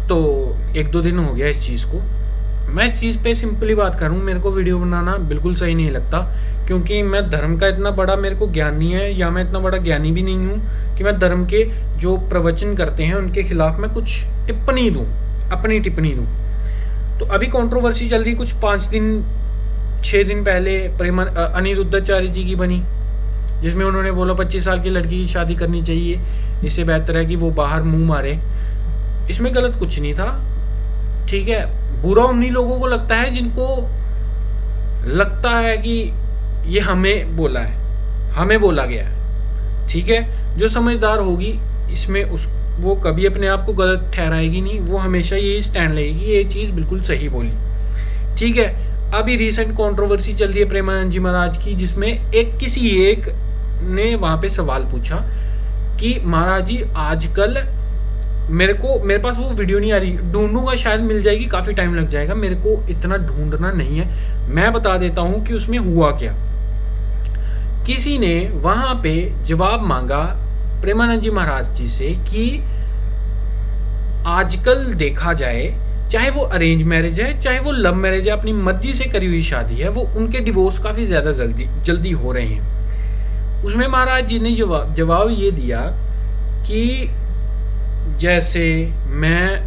तो 1-2 दिन हो गया इस चीज़ को। मैं इस चीज़ पे सिंपली बात करूँ, मेरे को वीडियो बनाना बिल्कुल सही नहीं लगता, क्योंकि मैं धर्म का इतना बड़ा मेरे को ज्ञान नहीं है, या मैं इतना बड़ा ज्ञानी भी नहीं हूँ कि मैं धर्म के जो प्रवचन करते हैं उनके खिलाफ मैं कुछ टिप्पणी दूँ, अपनी टिप्पणी दूँ। तो अभी कंट्रोवर्सी चल रही कुछ 5 दिन 6 दिन पहले अनिरुद्धाचार्य जी की बनी, जिसमें उन्होंने बोला 25 साल की लड़की की शादी करनी चाहिए, इससे बेहतर है कि वो बाहर मुंह मारे। इसमें गलत कुछ नहीं था, ठीक है। बुरा उन्हीं लोगों को लगता है जिनको लगता है कि ये हमें बोला है, हमें बोला गया है, ठीक है। जो समझदार होगी इसमें वो कभी अपने आप को गलत ठहराएगी नहीं, वो हमेशा यही स्टैंड लेगी ये चीज़ बिल्कुल सही बोली, ठीक है। अभी रिसेंट कंट्रोवर्सी चल रही है प्रेमानंद जी महाराज की, जिसमें किसी एक ने वहाँ पे सवाल पूछा कि महाराज जी आजकल मेरे पास वो वीडियो नहीं आ रही, ढूंढूंगा शायद मिल जाएगी, काफ़ी टाइम लग जाएगा, मेरे को इतना ढूंढना नहीं है। मैं बता देता हूँ कि उसमें हुआ क्या। किसी ने वहाँ पे जवाब मांगा प्रेमानंद जी महाराज जी से कि आजकल देखा जाए, चाहे वो अरेंज मैरिज है चाहे वो लव मैरिज है, अपनी मर्जी से करी हुई शादी है, वो उनके डिवोर्स काफ़ी ज़्यादा जल्दी हो रहे हैं। उसमें महाराज जी ने जवाब ये दिया कि जैसे मैं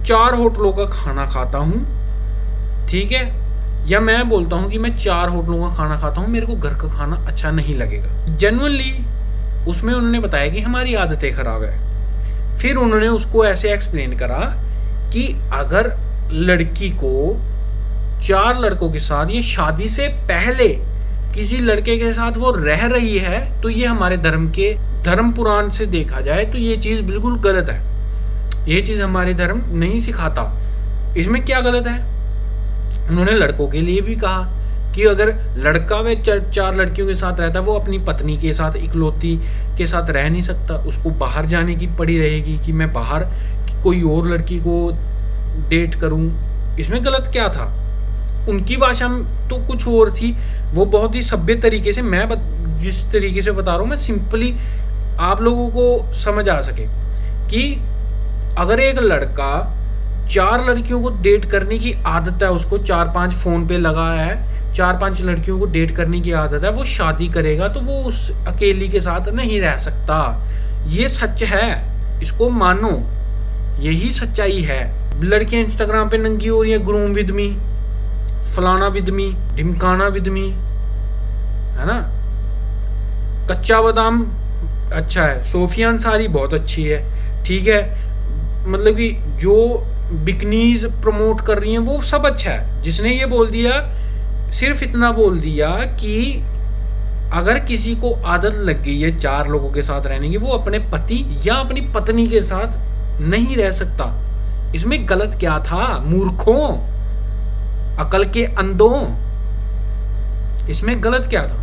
4 होटलों का खाना खाता हूँ, ठीक है, या मैं बोलता हूँ कि मैं 4 होटलों का खाना खाता हूँ, मेरे को घर का खाना अच्छा नहीं लगेगा। जेन्युइनली उसमें उन्होंने बताया कि हमारी आदतें खराब है। फिर उन्होंने उसको ऐसे एक्सप्लेन करा कि अगर लड़की को 4 लड़कों के साथ ये शादी से पहले किसी लड़के के साथ वो रह रही है, तो ये हमारे धर्म पुराण से देखा जाए तो ये चीज़ बिल्कुल गलत है, ये चीज़ हमारे धर्म नहीं सिखाता। इसमें क्या गलत है? उन्होंने लड़कों के लिए भी कहा कि अगर लड़का वे 4 लड़कियों के साथ रहता है, वो अपनी पत्नी के साथ इकलौती के साथ रह नहीं सकता, उसको बाहर जाने की पड़ी रहेगी कि मैं बाहर कोई और लड़की को डेट करूं। इसमें गलत क्या था? उनकी भाषा तो कुछ और थी, वो बहुत ही सभ्य तरीके से, मैं जिस तरीके से बता रहा हूँ मैं सिंपली आप लोगों को समझ आ सके कि अगर एक लड़का 4 लड़कियों को डेट करने की आदत है, उसको 4-5 फोन पे लगा है, 4-5 लड़कियों को डेट करने की आदत है, वो शादी करेगा तो वो उस अकेली के साथ नहीं रह सकता। ये सच है, इसको मानो, यही सच्चाई है। लड़कियां इंस्टाग्राम पे नंगी हो रही है, ग्रूम विद मी, फलाना विद मी, ढिमकाना विद मी, है ना। कच्चा बादाम अच्छा है, सोफिया अंसारी बहुत अच्छी है, ठीक है, मतलब कि जो बिकनीज प्रमोट कर रही हैं वो सब अच्छा है। जिसने ये बोल दिया, सिर्फ इतना बोल दिया कि अगर किसी को आदत लग गई है 4 लोगों के साथ रहने की, वो अपने पति या अपनी पत्नी के साथ नहीं रह सकता। इसमें गलत क्या था? मूर्खों, अकल के अंधों, इसमें गलत क्या था?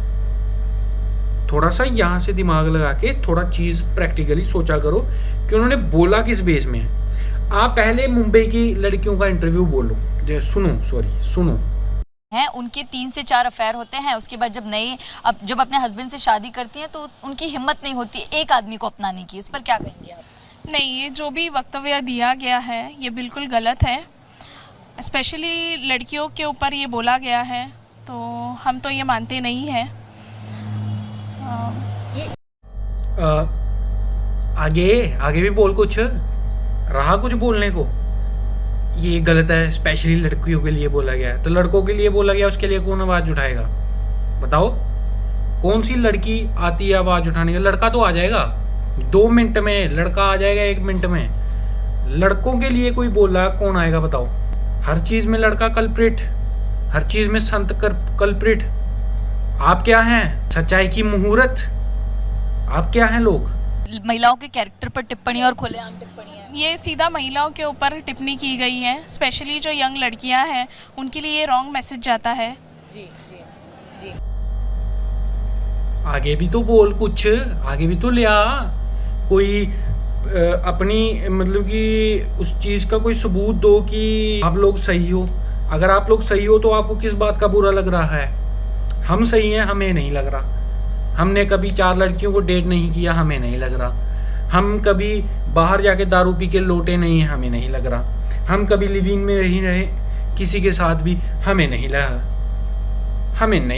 थोड़ा सा यहाँ से दिमाग लगा के थोड़ा चीज प्रैक्टिकली सोचा करो कि उन्होंने बोला किस बेस में है। आप पहले मुंबई की लड़कियों का इंटरव्यू बोलो, सुनो हैं, उनके 3 से 4 अफेयर होते हैं। उसके बाद जब अपने हस्बैंड से शादी करती हैं तो उनकी हिम्मत नहीं होती एक आदमी को अपनाने की। इस पर क्या कहेंगे आप? नहीं, ये जो भी वक्तव्य दिया गया है ये बिल्कुल गलत है, स्पेशली लड़कियों के ऊपर ये बोला गया है, तो हम तो ये मानते नहीं हैं। आगे भी बोल, कुछ रहा कुछ बोलने को? ये गलत है, स्पेशली लड़कियों के लिए बोला गया है, तो लड़कों के लिए बोला गया, उसके लिए कौन आवाज उठाएगा? बताओ, कौन सी लड़की आती है आवाज उठाने का? लड़का तो आ जाएगा 2 मिनट में, लड़का आ जाएगा 1 मिनट में। लड़कों के लिए कोई बोल रहा है, कौन आएगा बताओ? हर चीज में लड़का कल्प्रिट, हर चीज में संत कल्प्रिट। आप क्या हैं? सच्चाई की मुहूर्त। आप क्या हैं? लोग महिलाओं के कैरेक्टर पर टिप्पणी और खुलेआम टिप्पणियां, ये सीधा महिलाओं के ऊपर टिप्पणी की गई है, स्पेशली जो यंग लड़कियां हैं उनके लिए रॉन्ग मैसेज जाता है। जी जी जी। आगे भी तो बोल, कुछ आगे भी तो ले आ, कोई अपनी मतलब कि उस चीज का कोई सबूत दो कि आप लोग सही हो। अगर आप लोग सही हो तो आपको किस बात का बुरा लग रहा है? हम सही हैं, हमें नहीं लग रहा। हमने कभी 4 लड़कियों को डेट नहीं किया, हमें नहीं लग रहा। हम कभी बाहर जाके दारू पी के लोटे नहीं हैं, हमें नहीं लग रहा। हम कभी लिव इन में नहीं रहे किसी के साथ भी, हमें नहीं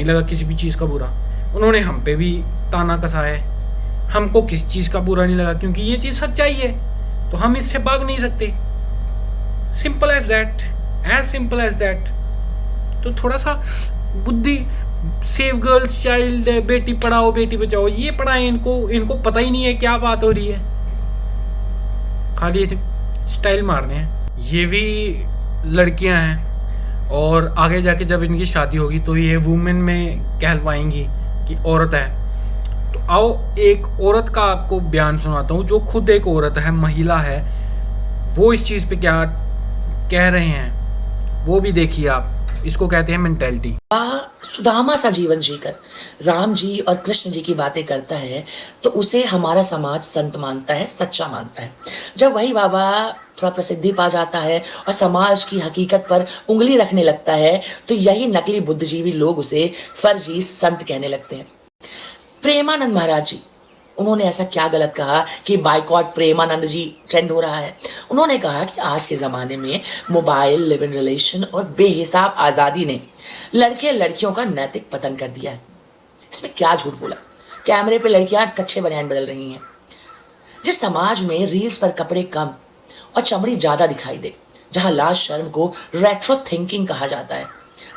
लगा किसी भी चीज़ का बुरा। उन्होंने हम पे भी ताना कसा है, हमको किसी चीज़ का बुरा नहीं लगा, क्योंकि ये चीज़ सच्चाई है, तो हम इससे भाग नहीं सकते। Simple as that, as simple as that. तो थोड़ा सा बुद्धि, save girls child, Beti Padhao Beti Bachao, ये पढ़ाएं इनको पता ही नहीं है क्या बात हो रही है, खाली स्टाइल मारने हैं। ये भी लड़कियां हैं और आगे जाके जब इनकी शादी होगी तो ये वुमेन में कहलवाएंगी कि औरत है। तो आओ एक औरत का आपको बयान सुनाता हूँ, जो खुद एक औरत है, महिला है, वो इस चीज़ पे क्या कह रहे हैं वो भी देखिए आप। इसको कहते हैं मेंटेलिटी। सुदामा सा जीवन जीकर राम जी और कृष्ण जी की बातें करता है तो उसे हमारा समाज संत मानता है, सच्चा मानता है। जब वही बाबा थोड़ा प्रसिद्धि पा जाता है और समाज की हकीकत पर उंगली रखने लगता है तो यही नकली बुद्धिजीवी लोग उसे फर्जी संत कहने लगते हैं। प्रेमानंद महाराज जी, उन्होंने ऐसा क्या गलत कहा कि बाइकॉट प्रेमानंद जी ट्रेंड हो रहा है? उन्होंने कहा कि आज के ज़माने में मोबाइल, लिव इन रिलेशन और बेहिसाब आज़ादी ने लड़के लड़कियों का नैतिक पतन कर दिया है। इसमें क्या झूठ बोला? कैमरे पे लड़कियां कच्छे बनियान बदल रही हैं। जिस समाज में रील्स पर कपड़े कम और चमड़ी ज़्यादा दिखाई दे, जहाँ लाज शर्म को रेट्रो थिंकिंग कहा जाता है,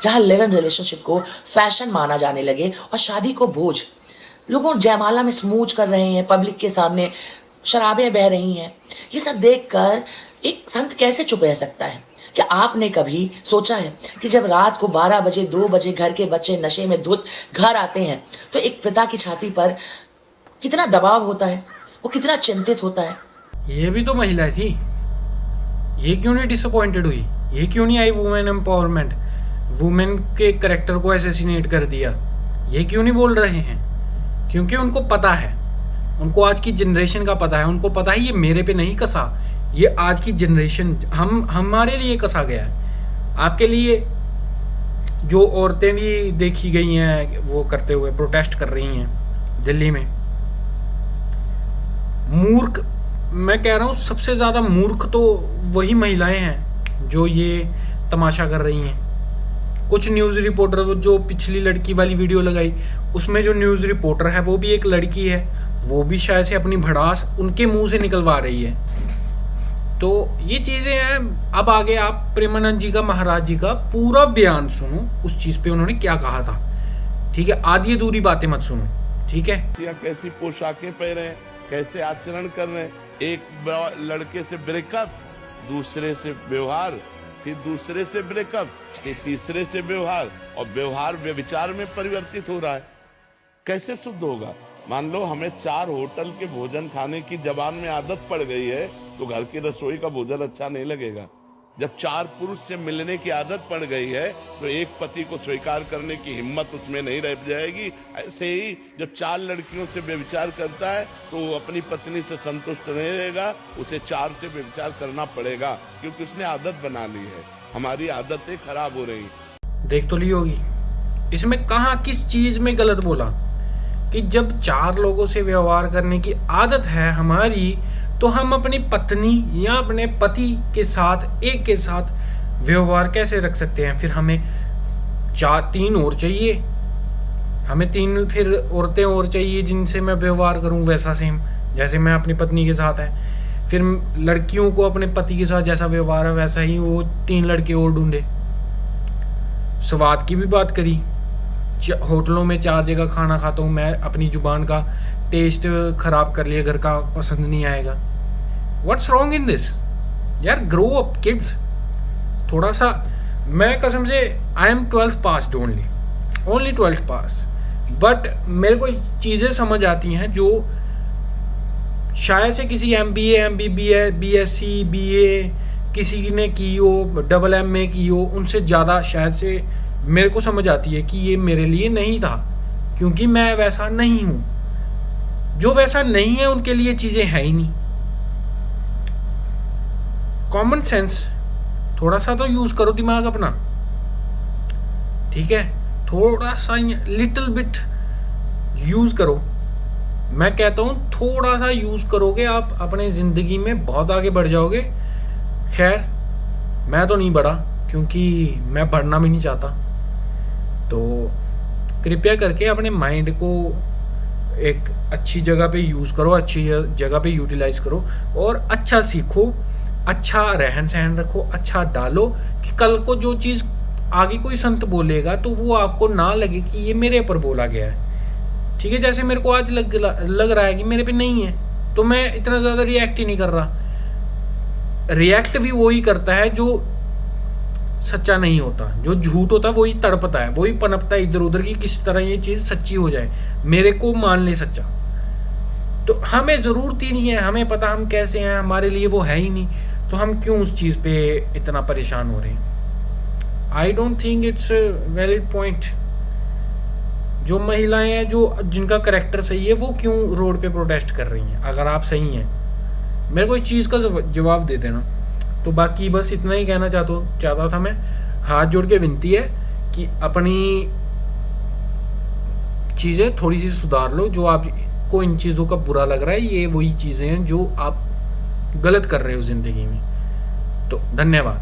जहाँ लिव इन रिलेशनशिप को फैशन माना जाने लगे और शादी को बोझ, लोगों जयमाला में स्मूच कर रहे हैं, पब्लिक के सामने शराबें बह रही हैं, ये सब देखकर एक संत कैसे चुप रह सकता है? क्या आपने कभी सोचा है कि जब रात को 12 बजे 2 बजे घर के बच्चे नशे में धुत घर आते हैं तो एक पिता की छाती पर कितना दबाव होता है, वो कितना चिंतित होता है? ये भी तो महिला थी, ये क्यों नहीं डिसअपॉइंटेड हुई? ये क्यों नहीं आई वुमेन एम्पावरमेंट? वुमेन के कैरेक्टर को असैसिनेट कर दिया, ये क्यों नहीं बोल रहे हैं? क्योंकि उनको पता है, उनको आज की जनरेशन का पता है, उनको पता है ये मेरे पे नहीं कसा, ये आज की जनरेशन हमारे लिए कसा गया है। आपके लिए जो औरतें भी देखी गई हैं वो करते हुए प्रोटेस्ट कर रही हैं दिल्ली में, मूर्ख, मैं कह रहा हूँ सबसे ज़्यादा मूर्ख तो वही महिलाएं हैं जो ये तमाशा कर रही हैं। कुछ न्यूज़ रिपोर्टर, जो पिछली लड़की वाली वीडियो लगाई उसमें जो न्यूज़ रिपोर्टर है वो भी एक लड़की है, वो भी शायद से अपनी भड़ास उनके मुंह से निकलवा रही है। तो ये चीज़ें हैं। अब आगे आप प्रेमानंद जी का, महाराज जी का पूरा बयान सुनो, उस चीज़ पे उन्होंने क्या कहा था, ठीक है? आधी अधूरी बातें मत सुनो, ठीक है? या कैसी पोशाकें पहने, कैसे आचरण कर रहे हैं, एक लड़के से ब्रेकअप, दूसरे से व्यवहार, फिर दूसरे से ब्रेकअप, फिर तीसरे से व्यवहार, और व्यवहार व्यभिचार में परिवर्तित हो रहा है। कैसे शुद्ध होगा? मान लो हमें 4 होटल के भोजन खाने की जबान में आदत पड़ गई है तो घर की रसोई का भोजन अच्छा नहीं लगेगा। जब 4 पुरुष से मिलने की आदत पड़ गई है तो एक पति को स्वीकार करने की हिम्मत उसमें नहीं रह जाएगी। ऐसे ही जब 4 लड़कियों से व्यभिचार करता है तो वो अपनी पत्नी से संतुष्ट नहीं रहेगा, उसे 4 से व्यभिचार करना पड़ेगा, क्योंकि उसने आदत बना ली है। हमारी आदतें खराब हो रही। देख तो ली होगी इसमें कहाँ किस चीज में गलत बोला कि जब 4 लोगों से व्यवहार करने की आदत है हमारी, तो हम अपनी पत्नी या अपने पति के साथ एक के साथ व्यवहार कैसे रख सकते हैं? फिर हमें 3 और चाहिए, हमें 3 फिर औरतें और चाहिए जिनसे मैं व्यवहार करूं वैसा सेम जैसे मैं अपनी पत्नी के साथ है। फिर लड़कियों को अपने पति के साथ जैसा व्यवहार है वैसा ही वो 3 लड़के और ढूंढे। स्वाद की भी बात करी, होटलों में 4 जगह खाना खाता हूँ मैं, अपनी जुबान का टेस्ट खराब कर लिया, घर का पसंद नहीं आएगा। व्हाट्स रॉन्ग इन दिस यार? Grow up kids. थोड़ा सा, मैं कसम से I am 12th pass only 12th pass, but मेरे को चीज़ें समझ आती हैं जो शायद से किसी MBA MBBA BSc BA किसी ने की हो, MA की हो, उनसे ज़्यादा शायद से मेरे को समझ आती है कि ये मेरे लिए नहीं था, क्योंकि मैं वैसा नहीं हूँ। जो वैसा नहीं है उनके लिए चीज़ें हैं ही नहीं। कॉमन सेंस थोड़ा सा तो यूज़ करो दिमाग अपना, ठीक है? थोड़ा सा लिटिल बिट यूज़ करो। मैं कहता हूँ थोड़ा सा यूज़ करोगे आप अपने ज़िंदगी में बहुत आगे बढ़ जाओगे। खैर मैं तो नहीं बढ़ा क्योंकि मैं बढ़ना भी नहीं चाहता। तो कृपया करके अपने माइंड को एक अच्छी जगह पे यूज़ करो, अच्छी जगह पे यूटिलाइज करो और अच्छा सीखो, अच्छा रहन सहन रखो, अच्छा डालो कि कल को जो चीज़ आगे कोई संत बोलेगा तो वो आपको ना लगे कि ये मेरे पर बोला गया है। ठीक है, जैसे मेरे को आज लग रहा है कि मेरे पे नहीं है तो मैं इतना ज़्यादा रिएक्ट ही नहीं कर रहा। रिएक्ट भी वही करता है जो सच्चा नहीं होता, जो झूठ होता है वही तड़पता है, वही पनपता है इधर उधर की किस तरह ये चीज़ सच्ची हो जाए, मेरे को मान ले सच्चा। तो हमें ज़रूरत ही नहीं है, हमें पता हम कैसे हैं, हमारे लिए वो है ही नहीं, तो हम क्यों उस चीज़ पे इतना परेशान हो रहे हैं। I don't think it's valid point. जो महिलाएं हैं जो जिनका करैक्टर सही है वो क्यों रोड पे प्रोटेस्ट कर रही हैं। अगर आप सही हैं मेरे को इस चीज़ का जवाब दे देना। तो बाकी बस इतना ही कहना चाहता था मैं। हाथ जोड़ के विनती है कि अपनी चीज़ें थोड़ी सी सुधार लो। जो आपको इन चीज़ों का बुरा लग रहा है ये वही चीज़ें हैं जो आप गलत कर रहे हो ज़िंदगी में। तो धन्यवाद।